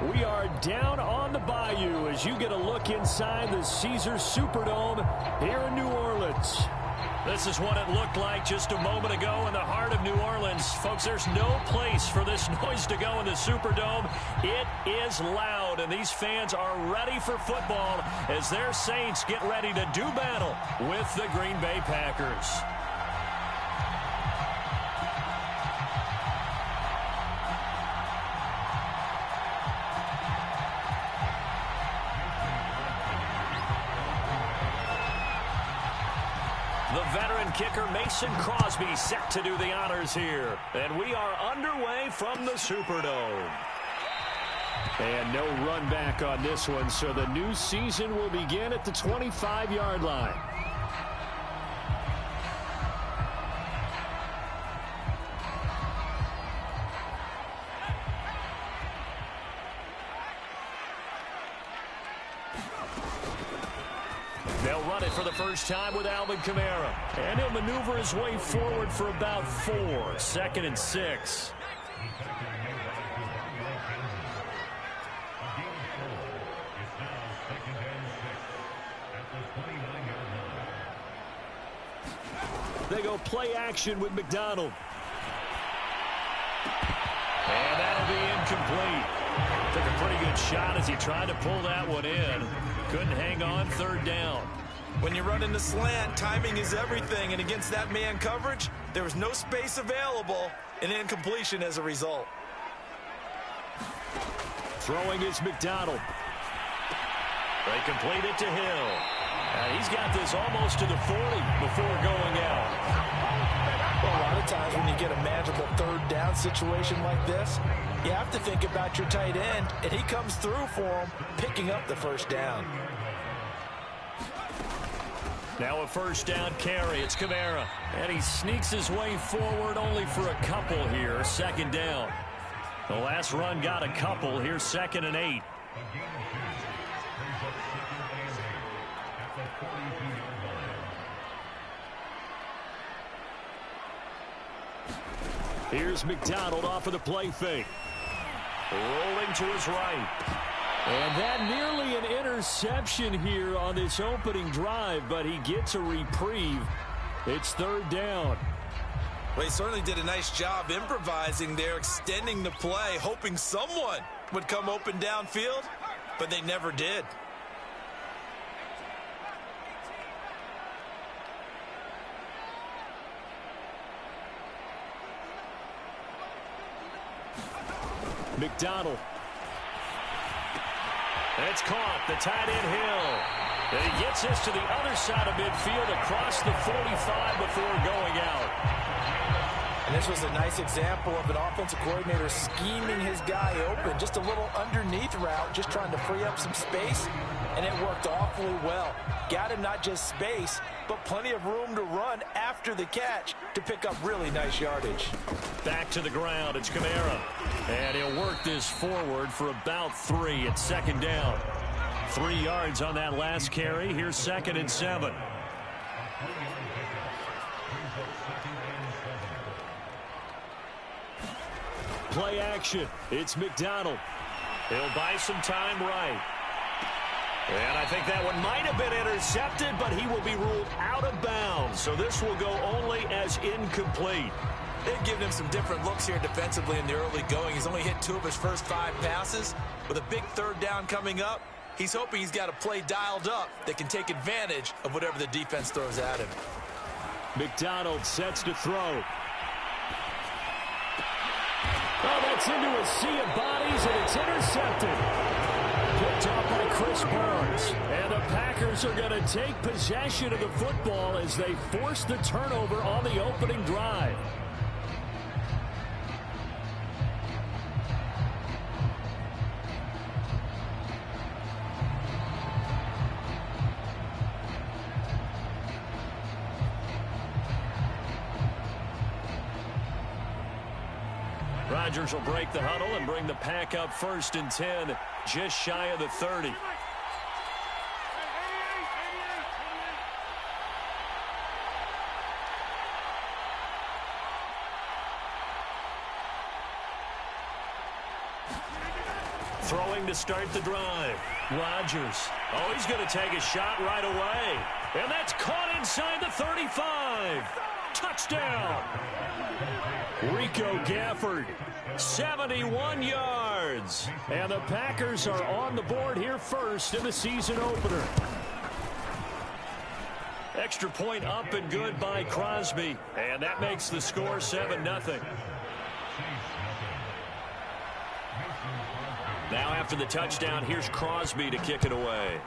We are down on the bayou as you get a look inside the Caesars Superdome here in New Orleans. This is what it looked like just a moment ago in the heart of New Orleans. Folks, there's no place for this noise to go in the Superdome. It is loud, and these fans are ready for football as their Saints get ready to do battle with the Green Bay Packers. The veteran kicker Mason Crosby set to do the honors here. And we are underway from the Superdome. And no run back on this one, so the new season will begin at the 25-yard line. They'll run it for the first time with Alvin Kamara. And he'll maneuver his way forward for about 4. 2nd and 6. They go play action with McDonald. And that'll be incomplete. Took a pretty good shot as he tried to pull that one in. Couldn't hang on. 3rd down. When you run in the slant, timing is everything. And against that man coverage, there was no space available. An incompletion as a result. Throwing is McDonald. They complete it to Hill. He's got this almost to the 40 before going out. Well, a lot of times when you get a manageable 3rd down situation like this, you have to think about your tight end, and he comes through for him, picking up the 1st down. Now a 1st down carry. It's Kamara. And he sneaks his way forward only for a couple here. 2nd down. The last run got a couple. Here's 2nd and 8. Here's McDonald off of the play fake. Rolling to his right. And that nearly an interception here on this opening drive, but he gets a reprieve. It's 3rd down. Well, he certainly did a nice job improvising there, extending the play, hoping someone would come open downfield, but they never did. McDonald. And it's caught. The tight end Hill. And he gets this to the other side of midfield across the 45 before going out. And this was a nice example of an offensive coordinator scheming his guy open. Just a little underneath route, just trying to free up some space. And it worked awfully well. Got him not just space, but plenty of room to run after the catch to pick up really nice yardage. Back to the ground. It's Kamara. And he'll work this forward for about 3 at 2nd down. 3 yards on that last carry. Here's 2nd and 7. Play action. It's McDonald. He'll buy some time right. And I think that one might have been intercepted, but he will be ruled out of bounds. So this will go only as incomplete. They've given him some different looks here defensively in the early going. He's only hit 2 of his first 5 passes. With a big 3rd down coming up, he's hoping he's got a play dialed up that can take advantage of whatever the defense throws at him. McDonald sets to throw. Oh, that's into a sea of bodies, and it's intercepted. Picked off by Chris Barnes. And the Packers are going to take possession of the football as they force the turnover on the opening drive. Rodgers will break the huddle and bring the Pack up 1st and 10, just shy of the 30. Throwing to start the drive. Rodgers. Oh, he's going to take a shot right away. And that's caught inside the 35. Touchdown. Rico Gafford, 71 yards. And the Packers are on the board here first in the season opener. Extra point up and good by Crosby. And that makes the score 7-0. Now after the touchdown, here's Crosby to kick it away.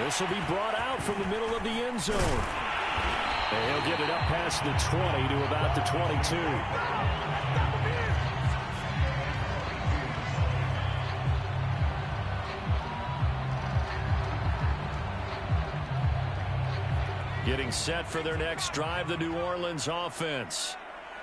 This will be brought out from the middle of the end zone. And he'll get it up past the 20 to about the 22. Getting set for their next drive, the New Orleans offense.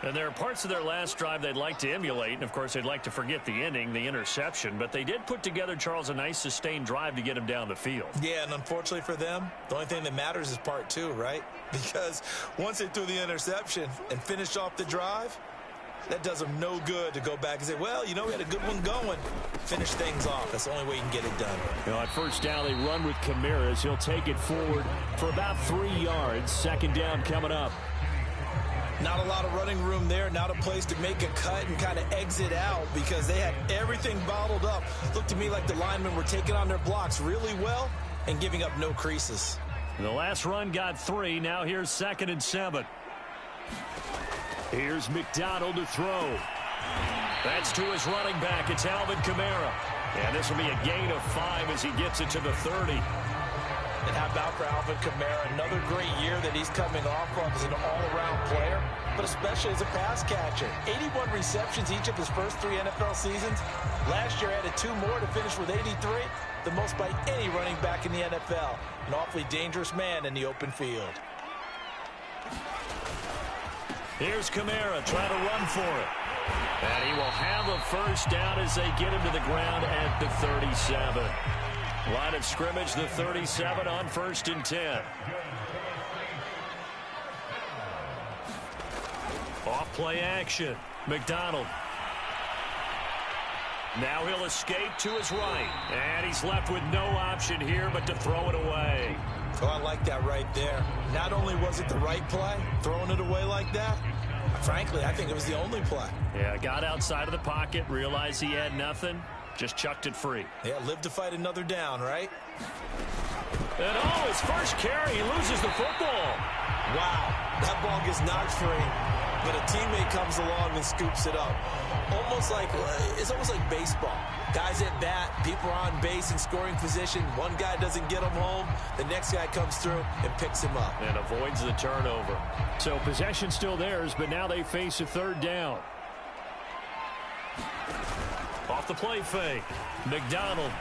And there are parts of their last drive they'd like to emulate, and of course they'd like to forget the ending, the interception, but they did put together, Charles, a nice sustained drive to get him down the field. Yeah, and unfortunately for them, the only thing that matters is part two, right? Because once they threw the interception and finished off the drive, that does them no good to go back and say, well, you know, we had a good one going. Finish things off. That's the only way you can get it done. You know, at first down, they run with Kamara. He'll take it forward for about 3 yards. Second down coming up. Not a lot of running room there. Not a place to make a cut and kind of exit out because they had everything bottled up. Looked to me like the linemen were taking on their blocks really well and giving up no creases. The last run got 3. Now here's 2nd and 7. Here's McDonald to throw. That's to his running back. It's Alvin Kamara. And this will be a gain of 5 as he gets it to the 30. And how about for Alvin Kamara? Another great year that he's coming off of as an all-around player, but especially as a pass catcher. 81 receptions each of his first 3 NFL seasons. Last year added 2 more to finish with 83, the most by any running back in the NFL. An awfully dangerous man in the open field. Here's Kamara trying to run for it. And he will have a first down as they get him to the ground at the 37. Line of scrimmage, the 37 on 1st and 10. Off play action. McDonald. Now he'll escape to his right. And he's left with no option here but to throw it away. Oh, I like that right there. Not only was it the right play, throwing it away like that, frankly, I think it was the only play. Yeah, got outside of the pocket, realized he had nothing, just chucked it free. Yeah, live to fight another down, right? And oh, his first carry, he loses the football. Wow, that ball gets knocked free, but a teammate comes along and scoops it up. It's almost like baseball. Guys at bat, people are on base in scoring position. One guy doesn't get him home. The next guy comes through and picks him up. And avoids the turnover. So possession still theirs, but now they face a 3rd down. Off the play fake. McDonald.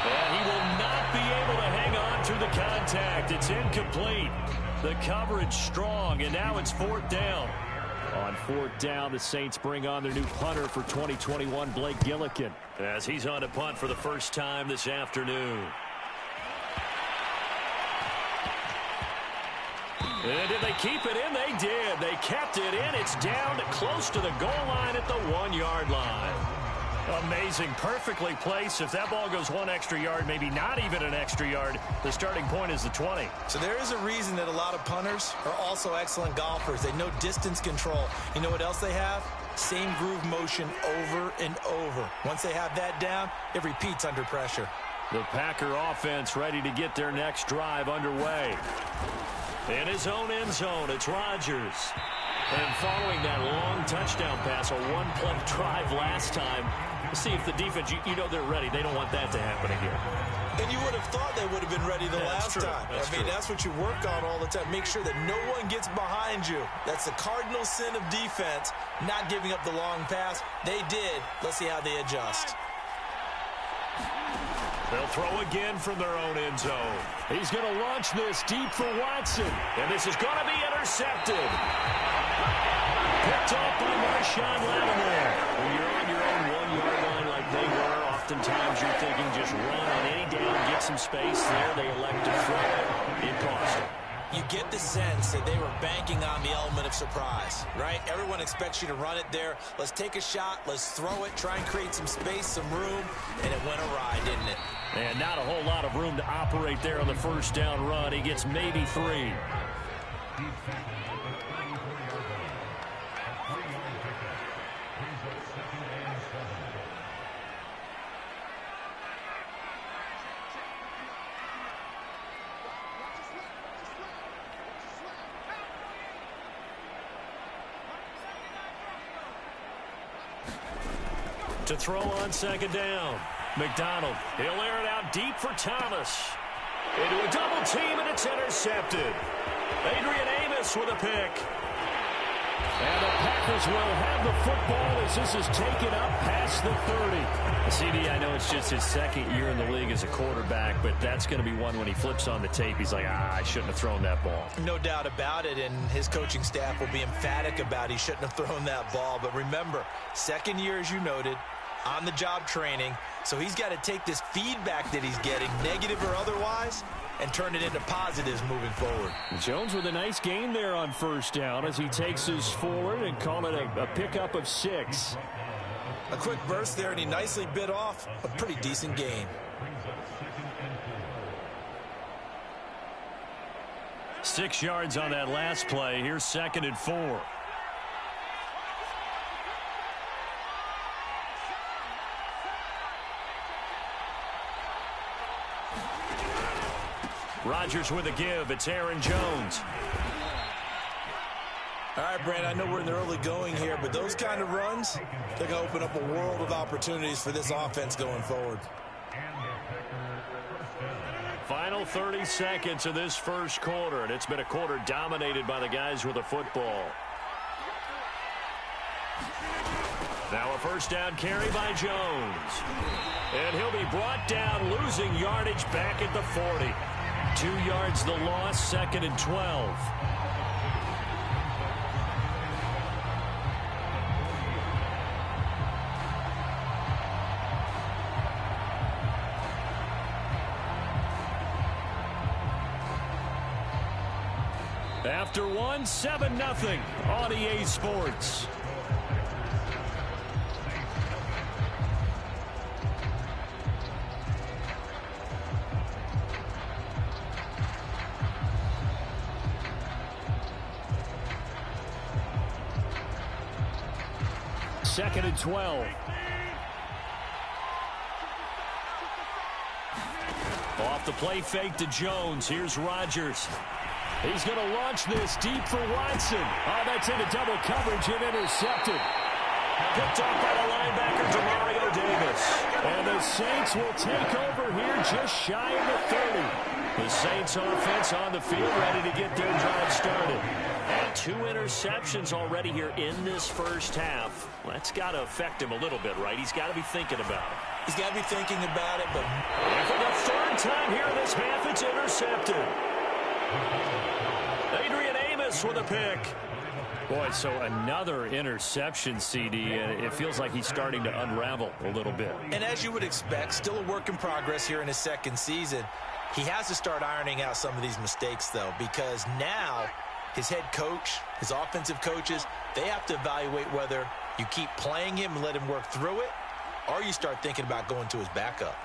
And he will not be able to hang on through the contact. It's incomplete. The coverage strong, and now it's 4th down. On 4th down, the Saints bring on their new punter for 2021, Blake Gillikin, as he's on to punt for the first time this afternoon. And did they keep it in? They did. They kept it in. It's down to close to the goal line at the 1-yard line. Amazing. Perfectly placed. If that ball goes 1 extra yard, maybe not even an extra yard, the starting point is the 20. So there is a reason that a lot of punters are also excellent golfers. They know distance control. You know what else they have? Same groove motion over and over. Once they have that down, it repeats under pressure. The Packer offense ready to get their next drive underway. In his own end zone, it's Rodgers. And following that long touchdown pass, a 1-play drive last time, see if the defense, you know they're ready. They don't want that to happen again. And you would have thought they would have been ready the last time. That's what you work on all the time. Make sure that no one gets behind you. That's the cardinal sin of defense, not giving up the long pass. They did. Let's see how they adjust. They'll throw again from their own end zone. He's going to launch this deep for Watson. And this is going to be intercepted. Picked off by Marshawn Lattimore. When you're on your own 1-yard line like they were, oftentimes you're thinking just run on any down, get some space there. They elect to throw it. It cost them. You get the sense that they were banking on the element of surprise, right? Everyone expects you to run it there. Let's take a shot. Let's throw it. Try and create some space, some room. And it went awry, didn't it? And not a whole lot of room to operate there on the first down run. He gets maybe 3. To throw on second down. McDonald, he'll air it out deep for Thomas. Into a double team, and it's intercepted. Adrian Amos with a pick. And the Packers will have the football as this is taken up past the 30. CD, I know it's just his second year in the league as a quarterback, but that's going to be one when he flips on the tape. He's like, I shouldn't have thrown that ball. No doubt about it, and his coaching staff will be emphatic about he shouldn't have thrown that ball. But remember, second year, as you noted, on-the-job training, so he's got to take this feedback that he's getting, negative or otherwise, and turn it into positives moving forward. Jones with a nice gain there on first down as he takes his forward and call it a pickup of 6. A quick burst there, and he nicely bit off a pretty decent gain. Six yards on that last play. Here's 2nd and 4. Rodgers with a give. It's Aaron Jones. All right, Brand, I know we're in the early going here, but those kind of runs, they're going to open up a world of opportunities for this offense going forward. Final 30 seconds of this first quarter, and it's been a quarter dominated by the guys with the football. Now a first down carry by Jones. And he'll be brought down, losing yardage back at the 40. 2 yards the loss, 2nd and 12. After 1, 7-0 on EA Sports. Second and 12. Off the play fake to Jones. Here's Rodgers. He's going to launch this deep for Watson. Oh, that's into double coverage and intercepted. Picked up by the linebacker, Demario Davis. And the Saints will take over here just shy of the 30. The Saints offense on the field ready to get their drive started. And 2 interceptions already here in this first half. Well, that's got to affect him a little bit, right? He's got to be thinking about it. He's got to be thinking about it, but for the 3rd time here in this half, it's intercepted. Adrian Amos with a pick. Boy, so another interception, CD, and it feels like he's starting to unravel a little bit. And as you would expect, still a work in progress here in his second season. He has to start ironing out some of these mistakes, though, because now his head coach, his offensive coaches, they have to evaluate whether you keep playing him and let him work through it, or you start thinking about going to his backup.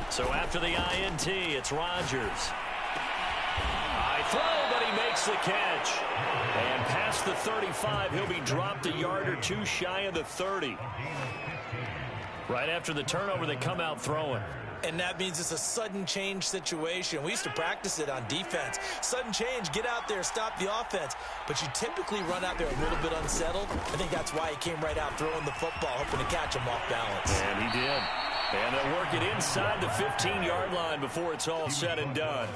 So after the INT, it's Rodgers. High throw, but he makes the catch. And past the 35, he'll be dropped a yard or 2 shy of the 30. Right after the turnover, they come out throwing. And that means it's a sudden change situation. We used to practice it on defense. Sudden change, get out there, stop the offense. But you typically run out there a little bit unsettled. I think that's why he came right out throwing the football, hoping to catch him off balance. And he did. And they'll work it inside the 15-yard line before it's all said and done.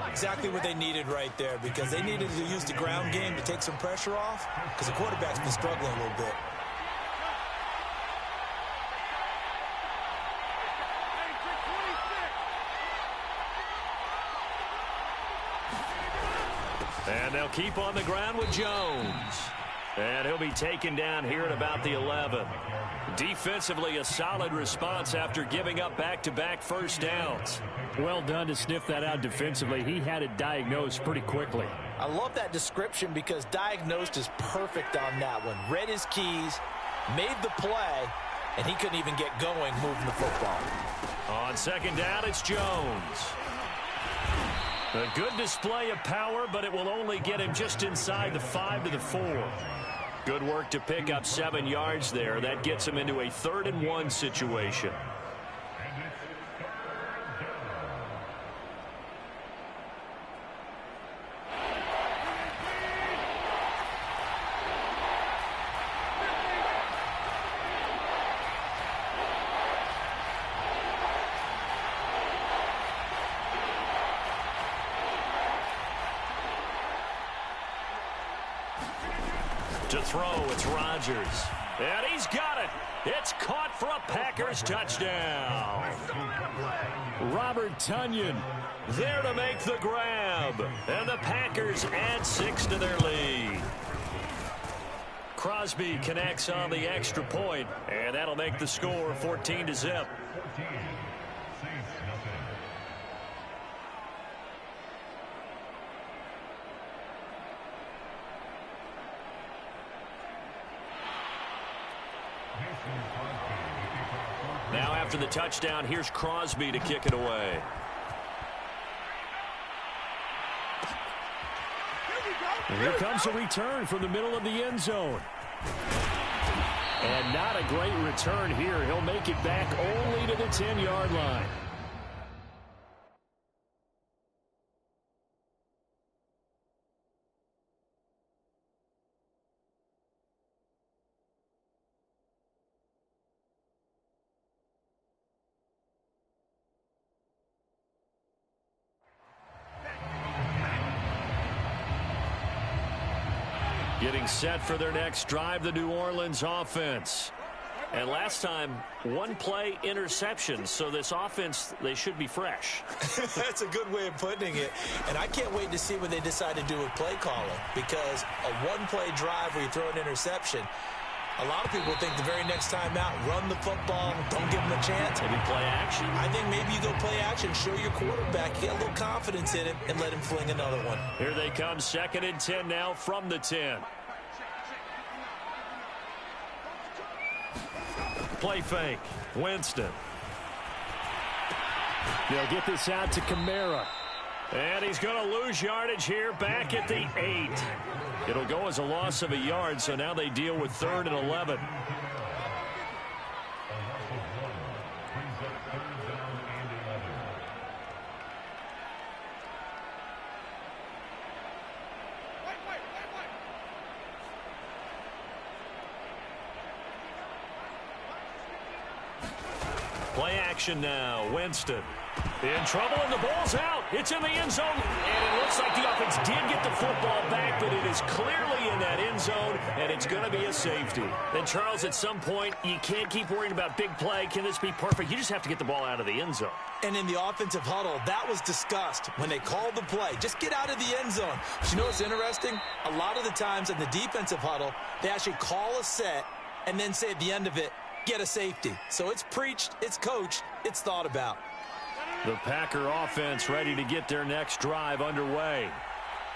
Exactly what they needed right there, because they needed to use the ground game to take some pressure off, because the quarterback's been struggling a little bit. And they'll keep on the ground with Jones. And he'll be taken down here at about the 11. Defensively, a solid response after giving up back-to-back first downs. Well done to sniff that out defensively. He had it diagnosed pretty quickly. I love that description because diagnosed is perfect on that one. Read his keys, made the play, and he couldn't even get going moving the football. On second down, it's Jones. A good display of power, but it will only get him just inside the 5 to the 4. Good work to pick up 7 yards there. That gets him into a 3rd and 1 situation. To throw, it's Rodgers. And he's got it. It's caught for a Packers touchdown. Robert Tonyan there to make the grab. And the Packers add 6 to their lead. Crosby connects on the extra point, and that'll make the score 14-0. Now after the touchdown, here's Crosby to kick it away. And here comes a return from the middle of the end zone. And not a great return here. He'll make it back only to the 10-yard line. Getting set for their next drive, the New Orleans offense. And last time, 1-play interception. So this offense, they should be fresh. That's a good way of putting it. And I can't wait to see what they decide to do with play calling. Because a 1-play drive where you throw an interception, a lot of people think the very next time out, run the football, don't give them a chance. Maybe play action. I think maybe you go play action, show your quarterback, get a little confidence in him, and let him fling another one. Here they come, 2nd and 10 now from the 10. Play fake. Winston. They'll get this out to Kamara. And he's going to lose yardage here back at the 8. It'll go as a loss of a yard, so now they deal with 3rd and 11. Play action now. Winston in trouble, and the ball's out. It's in the end zone, and it looks like the offense did get the football back, but it is clearly in that end zone, and it's going to be a safety. And, Charles, at some point, you can't keep worrying about big play. Can this be perfect? You just have to get the ball out of the end zone. And in the offensive huddle, that was discussed when they called the play. Just get out of the end zone. But you know what's interesting? A lot of the times in the defensive huddle, they actually call a set and then say at the end of it, get a safety. So it's preached, it's coached, it's thought about. The Packer offense ready to get their next drive underway.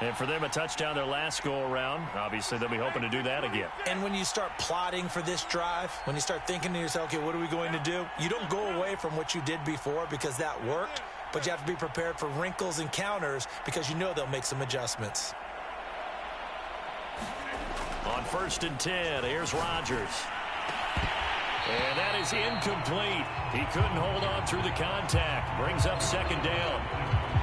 And for them, a touchdown their last go-around. Obviously, they'll be hoping to do that again. And when you start plotting for this drive, when you start thinking to yourself, okay, what are we going to do? You don't go away from what you did before because that worked, but you have to be prepared for wrinkles and counters because you know they'll make some adjustments. On 1st and 10, here's Rodgers. And that is incomplete. He couldn't hold on through the contact. Brings up 2nd down.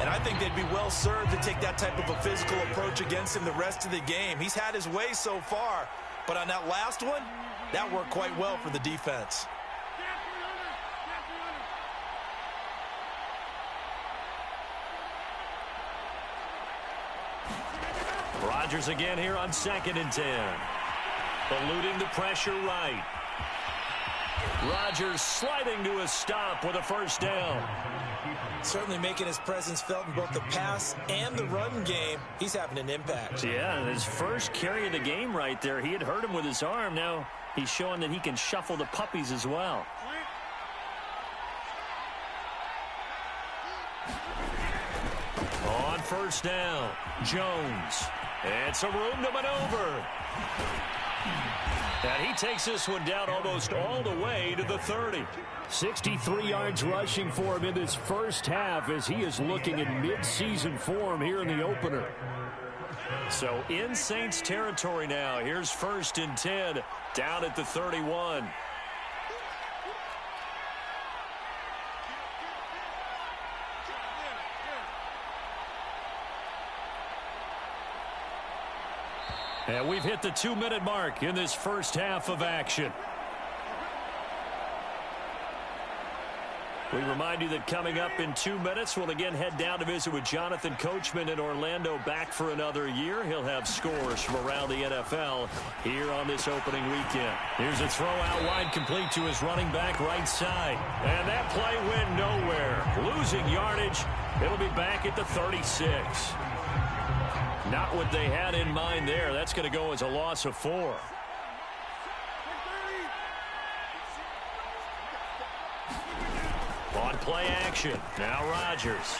And I think they'd be well served to take that type of a physical approach against him the rest of the game. He's had his way so far, but on that last one, that worked quite well for the defense. Rodgers again here on 2nd and 10. Eluding the pressure right. Rodgers sliding to a stop with a first down. Certainly making his presence felt in both the pass and the run game. He's having an impact. Yeah, his first carry of the game right there. He had hurt him with his arm. Now he's showing that he can shuffle the puppies as well. On first down, Jones. It's a room to maneuver. And he takes this one down almost all the way to the 30. 63 yards rushing for him in this first half as he is looking in mid-season form here in the opener. So in Saints territory now. Here's 1st and 10 down at the 31. And we've hit the 2-minute mark in this first half of action. We remind you that coming up in 2 minutes, we'll again head down to visit with Jonathan Coachman in Orlando, back for another year. He'll have scores from around the NFL here on this opening weekend. Here's a throw out wide, complete to his running back right side. And that play went nowhere. Losing yardage. It'll be back at the 36. Not what they had in mind there. That's going to go as a loss of 4. On play action. Now Rodgers.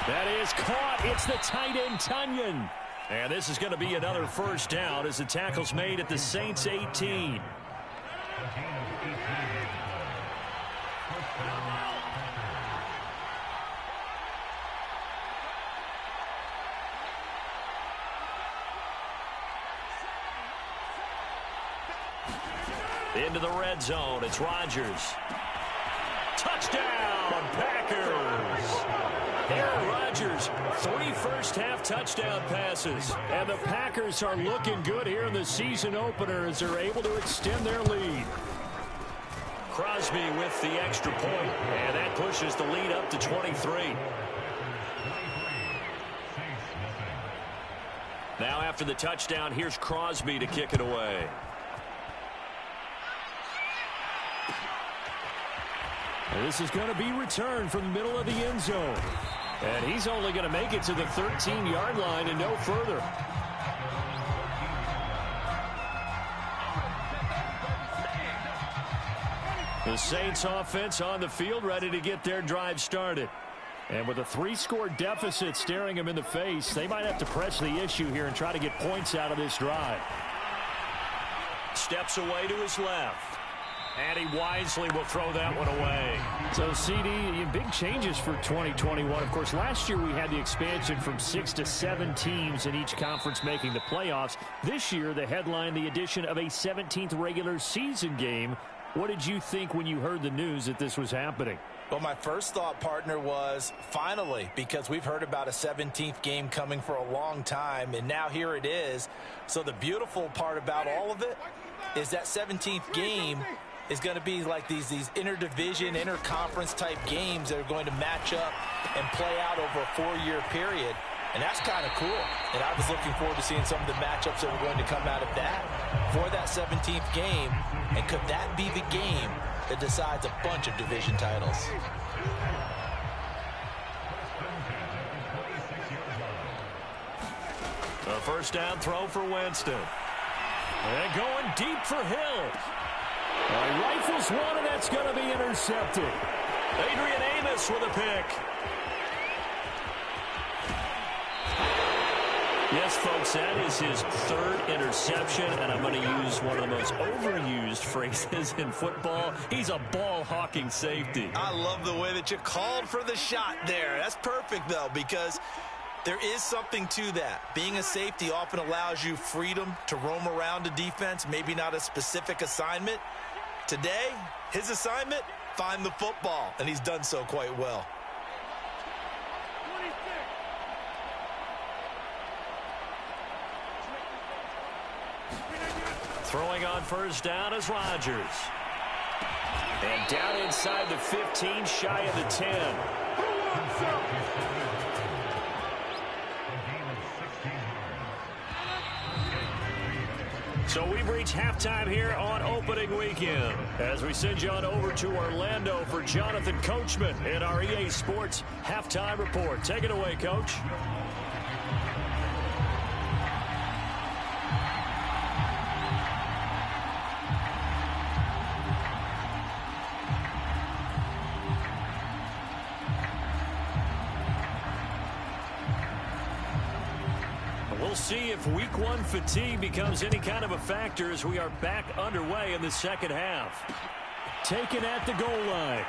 That is caught. It's the tight end, Tunyon. And this is going to be another first down as the tackle's made at the Saints 18. Into the red zone. It's Rodgers. Touchdown, Packers. Aaron Rodgers, 3 first-half touchdown passes. And the Packers are looking good here in the season opener as they're able to extend their lead. Crosby with the extra point, and that pushes the lead up to 23. Now after the touchdown, here's Crosby to kick it away. This is going to be returned from the middle of the end zone. And he's only going to make it to the 13-yard line and no further. The Saints offense on the field, ready to get their drive started. And with a 3-score deficit staring them in the face, they might have to press the issue here and try to get points out of this drive. Steps away to his left. And he wisely will throw that one away. So, CD, big changes for 2021. Of course, last year we had the expansion from 6 to 7 teams in each conference making the playoffs. This year, the headline, the addition of a 17th regular season game. What did you think when you heard the news that this was happening? Well, my first thought, partner, was finally, because we've heard about a 17th game coming for a long time, and now here it is. So the beautiful part about all of it is that 17th game is going to be like these interdivision, interconference type games that are going to match up and play out over a 4-year period. And that's kind of cool. And I was looking forward to seeing some of the matchups that were going to come out of that for that 17th game. And could that be the game that decides a bunch of division titles? A first down throw for Winston. And going deep for Hill. He rifles one, and that's going to be intercepted. Adrian Amos with a pick. Yes, folks, that is his 3rd interception, and I'm going to use one of the most overused phrases in football. He's a ball-hawking safety. I love the way that you called for the shot there. That's perfect, though, because there is something to that. Being a safety often allows you freedom to roam around a defense, maybe not a specific assignment. Today, his assignment, find the football, and he's done so quite well. Throwing on first down is Rodgers. And down inside the 15, shy of the 10. So we've reached halftime here on opening weekend as we send you on over to Orlando for Jonathan Coachman in our EA Sports Halftime Report. Take it away, Coach. We'll see if week one fatigue becomes any kind of a factor as we are back underway in the second half. Taken at the goal line.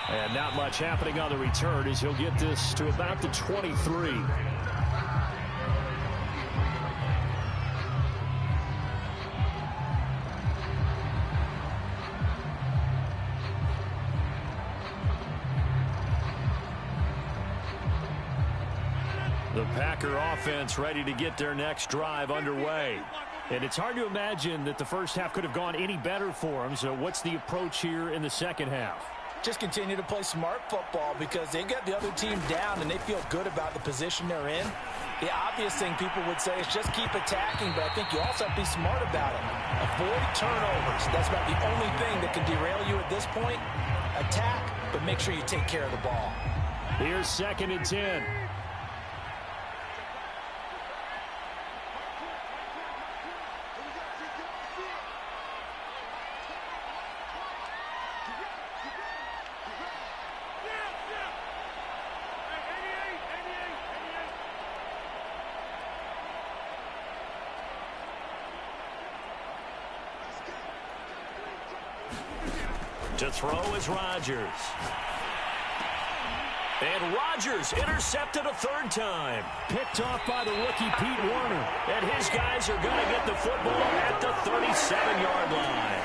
And not much happening on the return as he'll get this to about the 23. The Packer offense ready to get their next drive underway. And it's hard to imagine that the first half could have gone any better for them. So what's the approach here in the second half? Just continue to play smart football because they got the other team down and they feel good about the position they're in. The obvious thing people would say is just keep attacking, but I think you also have to be smart about it. Avoid turnovers. That's about the only thing that can derail you at this point. Attack, but make sure you take care of the ball. Here's 2nd and 10. To throw is Rodgers. And Rodgers intercepted a 3rd time. Picked off by the rookie Pete Werner. And his guys are going to get the football at the 37-yard line.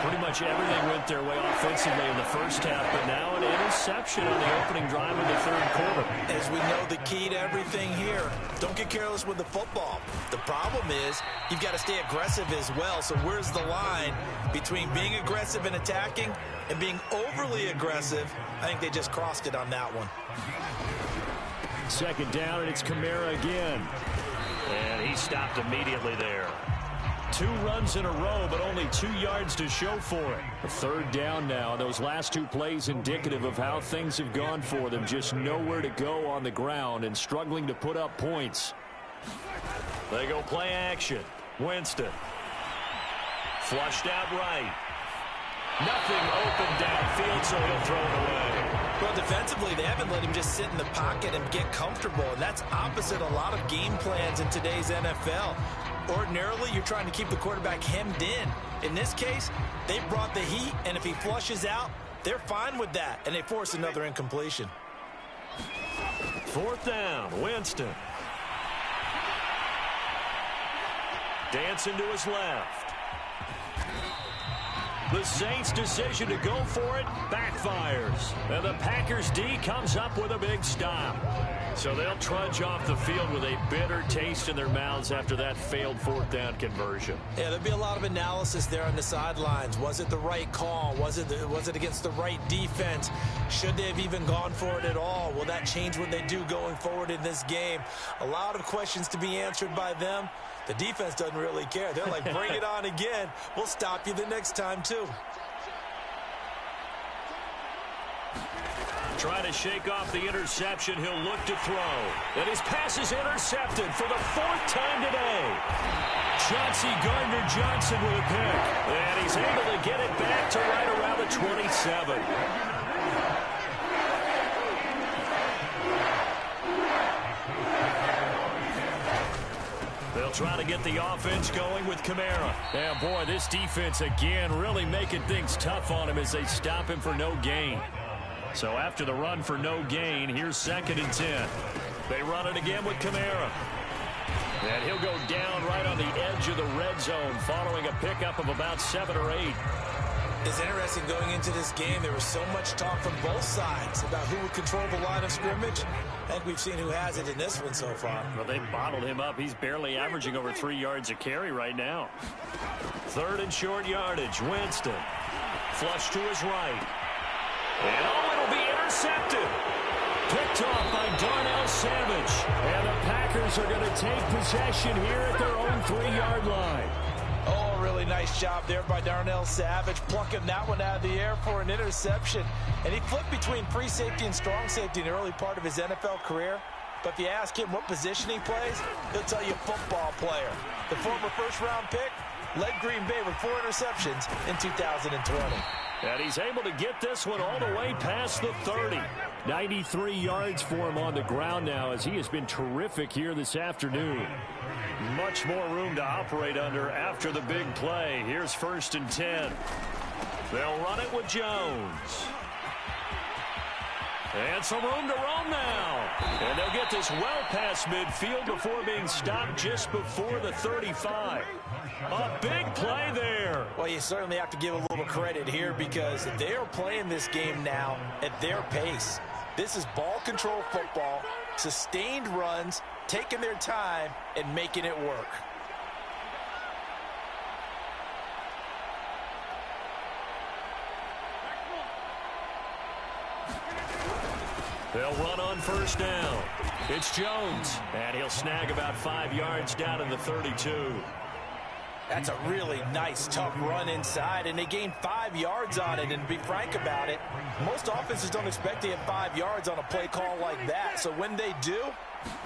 Pretty much everything went their way offensively in the first half, but now an interception on the opening drive of the 3rd quarter. As we know, the key to everything here, don't get careless with the football. The problem is you've got to stay aggressive as well. So where's the line between being aggressive and attacking and being overly aggressive? I think they just crossed it on that one. 2nd down, and it's Kamara again. And he stopped immediately there. 2 runs in a row, but only 2 yards to show for it. A 3rd down now. Those last 2 plays indicative of how things have gone for them. Just nowhere to go on the ground and struggling to put up points. They go play action. Winston. Flushed out right. Nothing open downfield, so he'll throw it away. Well, defensively, they haven't let him just sit in the pocket and get comfortable, and that's opposite a lot of game plans in today's NFL. Ordinarily, you're trying to keep the quarterback hemmed in. In this case, they brought the heat, and if he flushes out, they're fine with that, and they force another incompletion. 4th down, Winston. Dancing to his left. The Saints' decision to go for it backfires. And the Packers D comes up with a big stop. So they'll trudge off the field with a bitter taste in their mouths after that failed 4th down conversion. Yeah, there'll be a lot of analysis there on the sidelines. Was it the right call? Was it against the right defense? Should they have even gone for it at all? Will that change what they do going forward in this game? A lot of questions to be answered by them. The defense doesn't really care. They're like, bring it on again. We'll stop you the next time, too. Trying to shake off the interception. He'll look to throw. And his pass is intercepted for the 4th time today. Chauncey Gardner-Johnson with a pick. And he's able to get it back to right around the 27. They'll try to get the offense going with Kamara. And boy, this defense again really making things tough on him as they stop him for no gain. So after the run for no gain, here's 2nd and 10. They run it again with Kamara. And he'll go down right on the edge of the red zone following a pickup of about 7 or 8. It's interesting going into this game. There was so much talk from both sides about who would control the line of scrimmage. I think we've seen who has it in this one so far. Well, they bottled him up. He's barely averaging over 3 yards a carry right now. 3rd and short yardage. Winston. Flush to his right. And it'll be intercepted. Picked off by Darnell Savage. And the Packers Packers are going to take possession here at their own 3-yard line. Oh, really nice job there by Darnell Savage, plucking that one out of the air for an interception. And he flipped between free safety and strong safety in the early part of his NFL career. But if you ask him what position he plays, he'll tell you football player. The former first-round pick led Green Bay with 4 interceptions in 2020. And he's able to get this one all the way past the 30. 93 yards for him on the ground now as he has been terrific here this afternoon. Much more room to operate under after the big play. Here's 1st and 10. They'll run it with Jones. And some room to roam now. And they'll get this well past midfield before being stopped just before the 35. A big play there. Well, you certainly have to give a little credit here because they are playing this game now at their pace. This is ball control football, sustained runs, taking their time and making it work. They'll run on 1st down. It's Jones, and he'll snag about 5 yards down in the 32. That's a really nice, tough run inside, and they gained 5 yards on it. And to be frank about it, most offenses don't expect to get 5 yards on a play call like that. So when they do,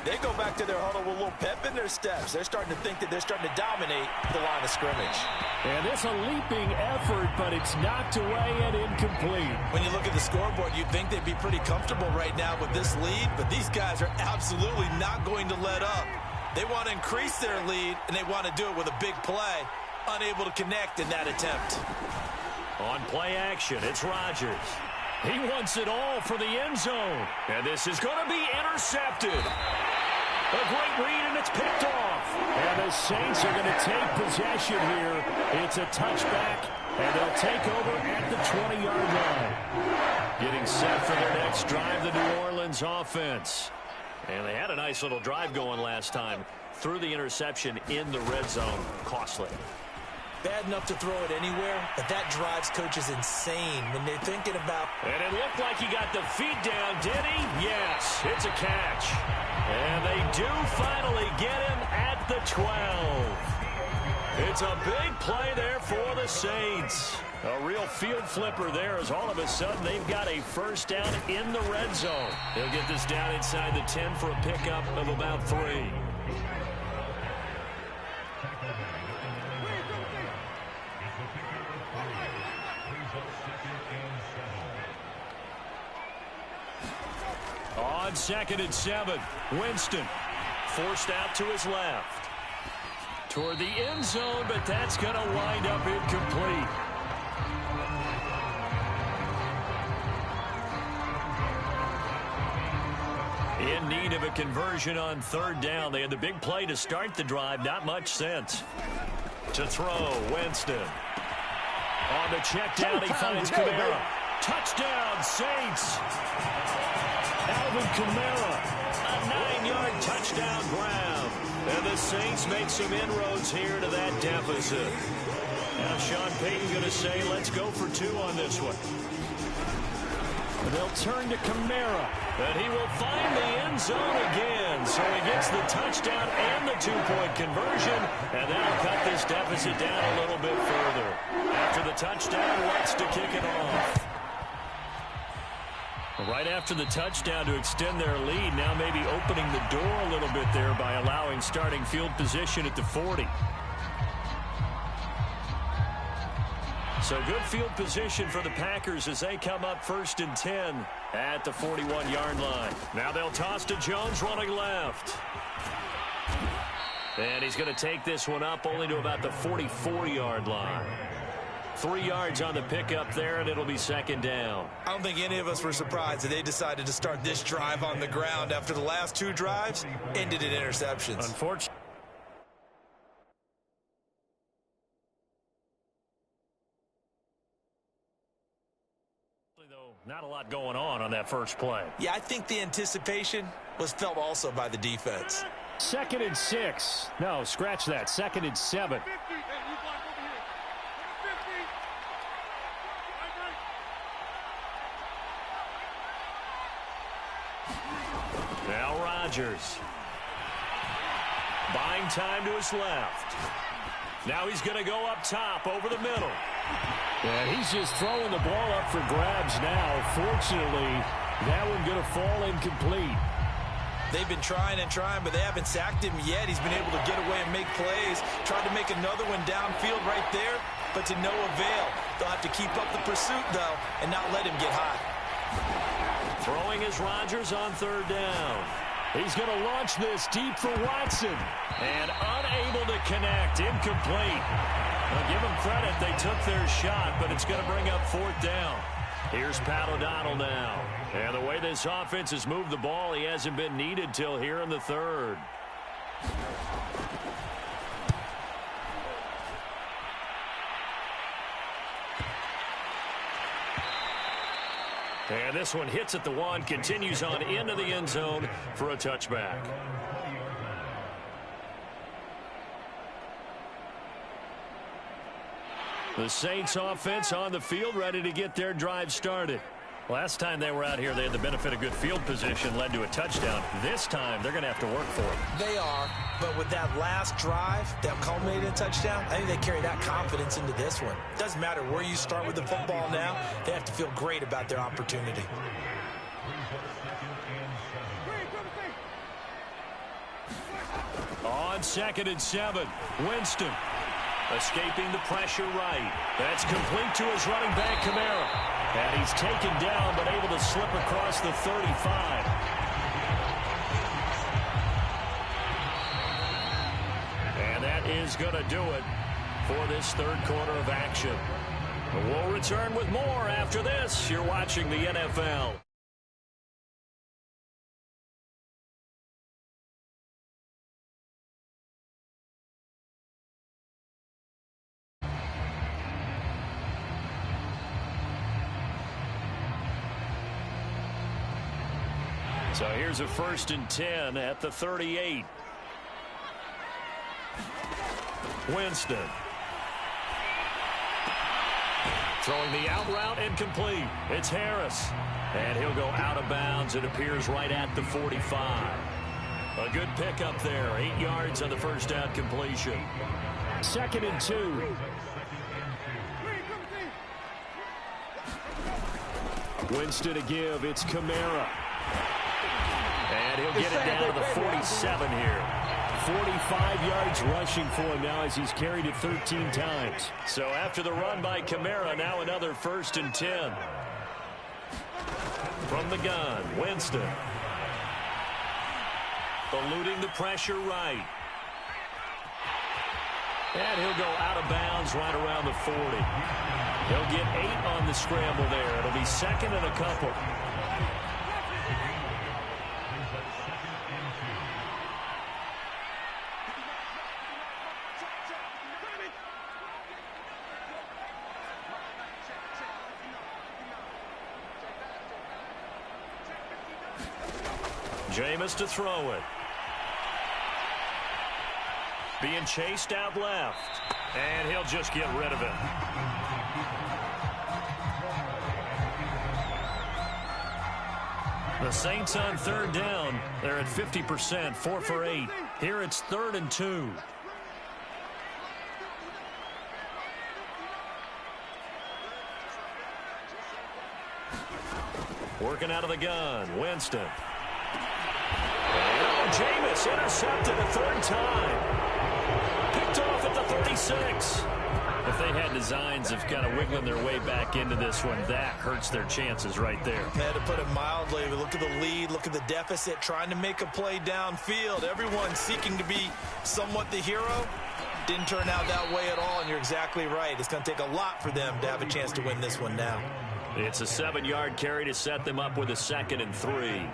they go back to their huddle with a little pep in their steps. They're starting to think that they're starting to dominate the line of scrimmage. And it's a leaping effort, but it's knocked away and incomplete. When you look at the scoreboard, you'd think they'd be pretty comfortable right now with this lead, but these guys are absolutely not going to let up. They want to increase their lead, and they want to do it with a big play. Unable to connect in that attempt. On play action, it's Rodgers. He wants it all for the end zone. And this is going to be intercepted. A great read, and it's picked off. And the Saints are going to take possession here. It's a touchback, and they'll take over at the 20-yard line. Getting set for their next drive, the New Orleans offense. And they had a nice little drive going last time. Threw the interception in the red zone. Costly. Bad enough to throw it anywhere, but that drives coaches insane when they're thinking about... And it looked like he got the feet down, did he? Yes, it's a catch. And they do finally get him at the 12. It's a big play there for the Saints. A real field flipper there as all of a sudden they've got a 1st down in the red zone. They'll get this down inside the 10 for a pickup of about 3. On 2nd and 7, Winston forced out to his left. Toward the end zone, but that's going to wind up incomplete. In need of a conversion on 3rd down. They had the big play to start the drive. Not much sense. To throw, Winston. On the check down, he finds Kamara. Touchdown, Saints. Alvin Kamara. A 9-yard touchdown grab. And the Saints make some inroads here to that deficit. Now Sean Payton going to say, let's go for 2 on this one. They'll turn to Kamara, and he will find the end zone again. So he gets the touchdown and the 2-point conversion, and that'll cut this deficit down a little bit further. After the touchdown, wants to kick it off. Right after the touchdown to extend their lead, now maybe opening the door a little bit there by allowing starting field position at the 40. So good field position for the Packers as they come up 1st and 10 at the 41-yard line. Now they'll toss to Jones running left. And he's going to take this one up only to about the 44-yard line. 3 yards on the pickup there, and it'll be 2nd down. I don't think any of us were surprised that they decided to start this drive on the ground after the last 2 drives ended in interceptions. Unfortunately. Not a lot going on that first play. Yeah, I think the anticipation was felt also by the defense. 2nd and 6. No, scratch that. 2nd and 7. Now Rodgers. Buying time to his left. Now he's going to go up top over the middle. Yeah, he's just throwing the ball up for grabs now. Fortunately, that one going to fall incomplete. They've been trying and trying, but they haven't sacked him yet. He's been able to get away and make plays. Tried to make another one downfield right there, but to no avail. They'll have to keep up the pursuit, though, and not let him get hot. Throwing is Rodgers on third down. He's going to launch this deep for Watson. And unable to connect. Incomplete. Well, give them credit. They took their shot, but it's going to bring up fourth down. Here's Pat O'Donnell now. And the way this offense has moved the ball, he hasn't been needed till here in the third. And this one hits at the one, continues on into the end zone for a touchback. The Saints offense on the field, ready to get their drive started. Last time they were out here, they had the benefit of good field position, led to a touchdown. This time, they're going to have to work for it. They are, but with that last drive that culminated in a touchdown, I think they carry that confidence into this one. Doesn't matter where you start with the football now, they have to feel great about their opportunity. On 2nd and 7, Winston. Escaping the pressure right. That's complete to his running back, Kamara. And he's taken down, but able to slip across the 35. And that is going to do it for this third quarter of action. We'll return with more after this. You're watching the NFL. So here's a 1st and 10 at the 38. Winston. Throwing the out route incomplete. It's Harris. And he'll go out of bounds. It appears right at the 45. A good pickup there. 8 yards on the first down completion. 2nd and 2. Winston to give. It's Kamara. And he'll get it down to the 47 here. 45 yards rushing for him now as he's carried it 13 times. So after the run by Kamara, now another 1st and 10. From the gun, Winston. Eluding the pressure right. And he'll go out of bounds right around the 40. He'll get 8 on the scramble there. It'll be 2nd and a couple. Jameis to throw it. Being chased out left. And he'll just get rid of it. The Saints on 3rd down. They're at 50%, 4 for 8. Here it's 3rd and 2. Working out of the gun, Winston. Jameis intercepted a 3rd time. Picked off at the 36. If they had designs of kind of wiggling their way back into this one, that hurts their chances right there. To put it mildly, look at the lead, look at the deficit, trying to make a play downfield. Everyone seeking to be somewhat the hero. Didn't turn out that way at all, and you're exactly right. It's going to take a lot for them to have a chance to win this one now. It's a 7-yard carry to set them up with a 2nd and 3.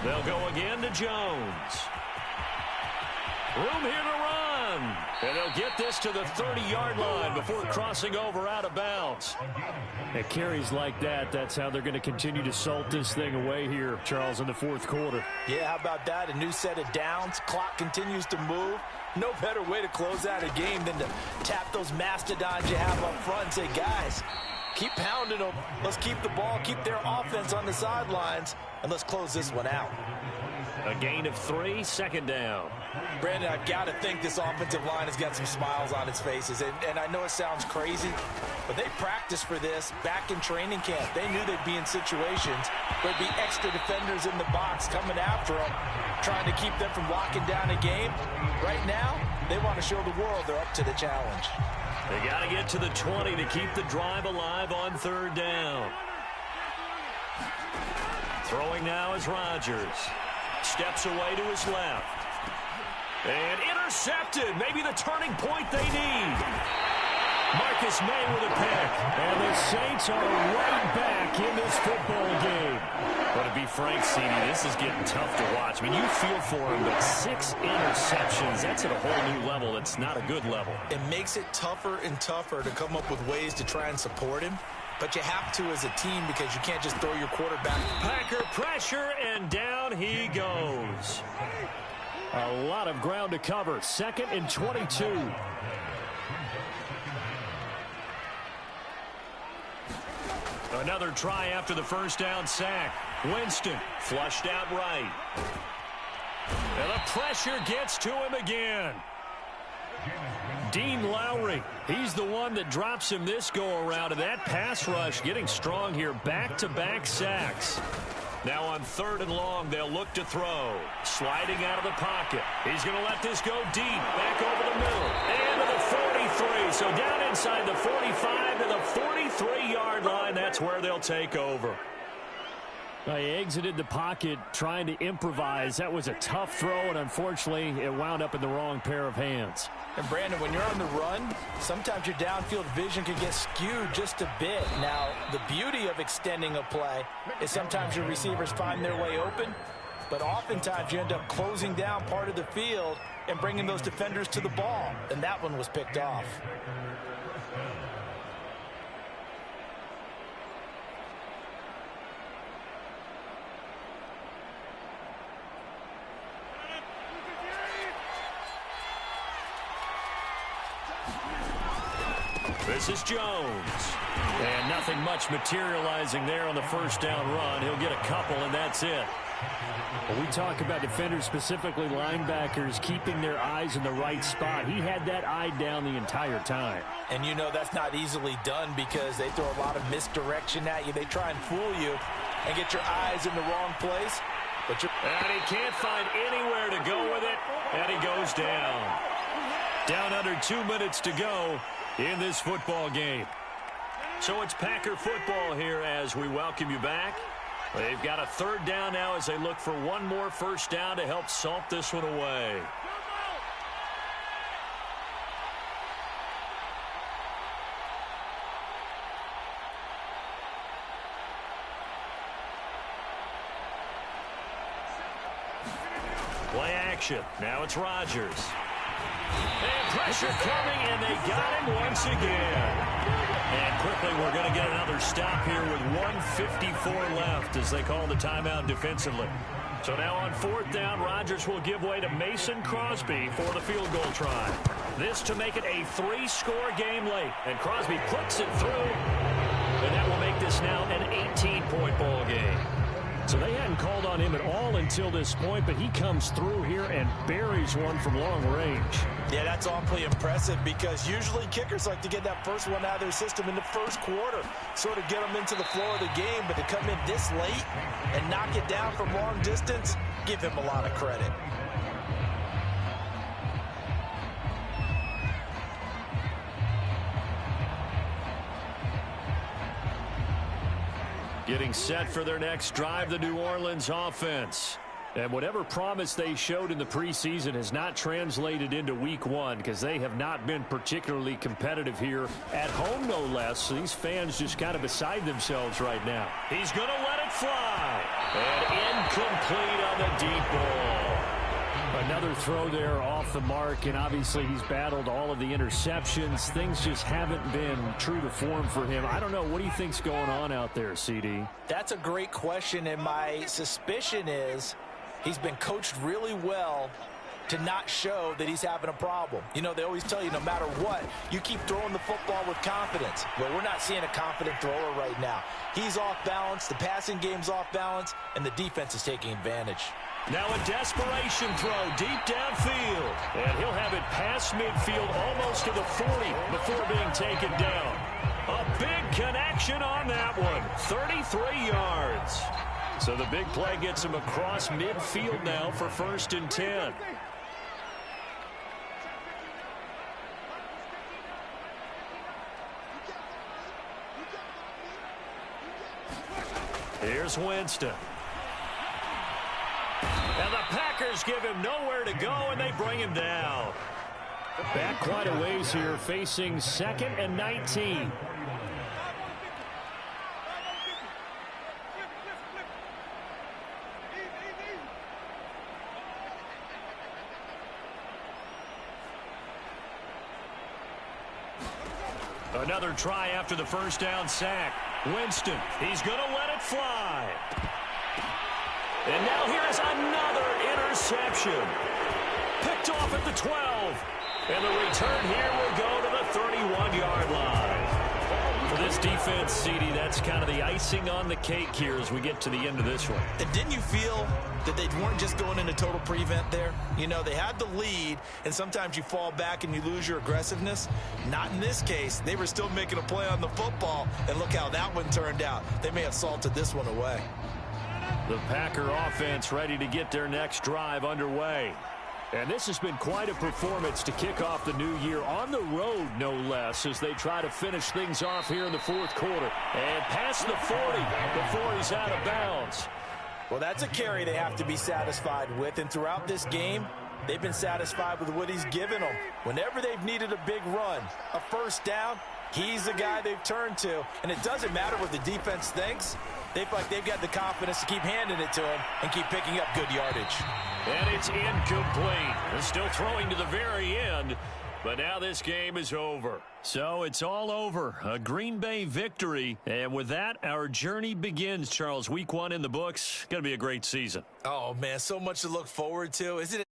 They'll go again to Jones. Room here to run. And they'll get this to the 30-yard line before crossing over out of bounds. At carries like that, that's how they're going to continue to salt this thing away here, Charles, in the 4th quarter. Yeah, how about that? A new set of downs. Clock continues to move. No better way to close out a game than to tap those mastodons you have up front and say, guys, Keep pounding them. Let's keep the ball, keep their offense on the sidelines, and let's close this one out. A gain of 3, second down. Brandon, I've got to think this offensive line has got some smiles on its faces. And I know it sounds crazy, but they practiced for this back in training camp. They knew they'd be in situations where there'd be extra defenders in the box coming after them, trying to keep them from locking down a game. Right now, they want to show the world they're up to the challenge. They got to get to the 20 to keep the drive alive on third down. Throwing now is Rodgers. Steps away to his left. And intercepted. Maybe the turning point they need. Marcus May with a pick. And the Saints are right back in this football game. But to be frank, CD, this is getting tough to watch. I mean, you feel for him, but 6 interceptions, that's at a whole new level. It's not a good level. It makes it tougher and tougher to come up with ways to try and support him. But you have to as a team because you can't just throw your quarterback. Packer pressure, and down he goes. A lot of ground to cover. 2nd and 22. Another try after the first down sack. Winston flushed out right. And the pressure gets to him again. Dean Lowry, he's the one that drops him this go-around, and that pass rush getting strong here. Back-to-back sacks. Now on 3rd and long, they'll look to throw. Sliding out of the pocket. He's going to let this go deep. Back over the middle. And to the 43. So down inside the 45 to the 43-yard line. That's where they'll take over. He exited the pocket trying to improvise. That was a tough throw, and unfortunately, it wound up in the wrong pair of hands. And Brandon, when you're on the run, sometimes your downfield vision can get skewed just a bit. Now, the beauty of extending a play is sometimes your receivers find their way open, but oftentimes you end up closing down part of the field and bringing those defenders to the ball, and that one was picked off. This is Jones. And nothing much materializing there on the first down run. He'll get a couple, and that's it. When we talk about defenders, specifically linebackers, keeping their eyes in the right spot, he had that eye down the entire time. And you know that's not easily done because they throw a lot of misdirection at you. They try and fool you and get your eyes in the wrong place. And he can't find anywhere to go with it, and he goes down. Down under 2 minutes to go in this football game. So it's Packer football here as we welcome you back. They've got a 3rd down now as they look for one more first down to help salt this one away. Play action. Now it's Rodgers. And pressure coming, and they got him once again. And quickly, we're going to get another stop here with 1:54 left as they call the timeout defensively. So now on 4th down, Rodgers will give way to Mason Crosby for the field goal try. This to make it a 3-score game late. And Crosby puts it through. And that will make this now an 18-point ball game. So they hadn't called on him at all until this point, but he comes through here and buries one from long range. Yeah, that's awfully impressive because usually kickers like to get that first one out of their system in the first quarter, sort of get them into the flow of the game, but to come in this late and knock it down from long distance, give him a lot of credit. Getting set for their next drive, the New Orleans offense. And whatever promise they showed in the preseason has not translated into week 1 because they have not been particularly competitive here at home, no less. So these fans just kind of beside themselves right now. He's going to let it fly. And incomplete on the deep ball. Another throw there off the mark, and obviously he's battled all of the interceptions. Things just haven't been true to form for him. I don't know. What do you think's going on out there, CD? That's a great question, and my suspicion is he's been coached really well to not show that he's having a problem. You know, they always tell you no matter what, you keep throwing the football with confidence. Well, we're not seeing a confident thrower right now. He's off balance, the passing game's off balance, and the defense is taking advantage. Now a desperation throw deep downfield. And he'll have it past midfield almost to the 40 before being taken down. A big connection on that one. 33 yards. So the big play gets him across midfield now for 1st and 10. Here's Winston. And the Packers give him nowhere to go, and they bring him down. Back quite a ways here, facing 2nd and 19. Another try after the first down sack. Winston, he's going to let it fly. And now here's another interception. Picked off at the 12. And the return here will go to the 31-yard line. For this defense, CD, that's kind of the icing on the cake here as we get to the end of this one. And didn't you feel that they weren't just going into total prevent there? You know, they had the lead, and sometimes you fall back and you lose your aggressiveness. Not in this case. They were still making a play on the football, and look how that one turned out. They may have salted this one away. The Packer offense ready to get their next drive underway. And this has been quite a performance to kick off the new year on the road, no less, as they try to finish things off here in the 4th quarter. And past the 40 before he's out of bounds. Well, that's a carry they have to be satisfied with. And throughout this game, they've been satisfied with what he's given them. Whenever they've needed a big run, a first down, he's the guy they've turned to. And it doesn't matter what the defense thinks. They feel like they've got the confidence to keep handing it to him and keep picking up good yardage. And it's incomplete. They're still throwing to the very end. But now this game is over. So it's all over. A Green Bay victory. And with that, our journey begins, Charles. Week 1 in the books. Going to be a great season. Oh, man, so much to look forward to. Isn't it?